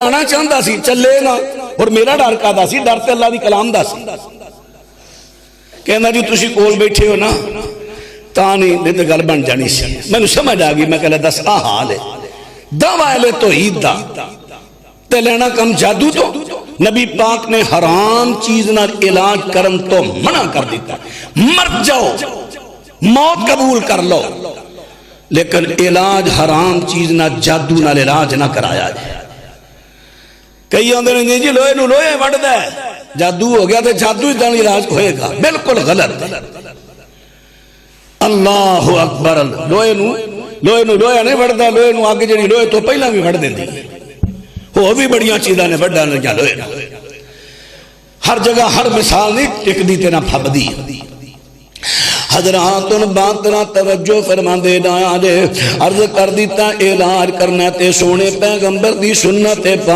आना चाहता सी चले ना, और मेरा डर कादा सी, डर तो अल्लाह की कलाम दा सी। कहना जी तुसी कोल बैठे हो ना ता नहीं तो गल बन जानी सी। मैनू समझ आ गई, मैं कहला दस आ हाल है दावा ले तो ईद दा ते लेना कम जादू तो। नबी पाक ने हराम चीज ना इलाज करन तो मना कर दिता। मर जाओ मौत कबूल कर लो, लेकिन इलाज हराम चीज ना जादू नाल इलाज ना कराया जाए। कई आंदे ने जी लोहे नूं लोहे वढ़दा है, जादू हो गया तो जादू ही इलाज होएगा। बिल्कुल गलत। अल्लाह अकबर। लोहे नूं लोहा नहीं वढ़दा, लोहे नूं अग जिहड़ी लोहे तो पहला भी वढ़ दिंदी है। होर भी बड़ियां चीज़ां ने वढ़ा लगियां लोहे नाल। हर जगह हर मिसाल नहीं टिकदी ते ना फबदी। हजरात बात ना तवज्जो फरमांदे ना जे अर्ज कर दिता इलाज करना ते सोने पैगंबर दी सुन्नत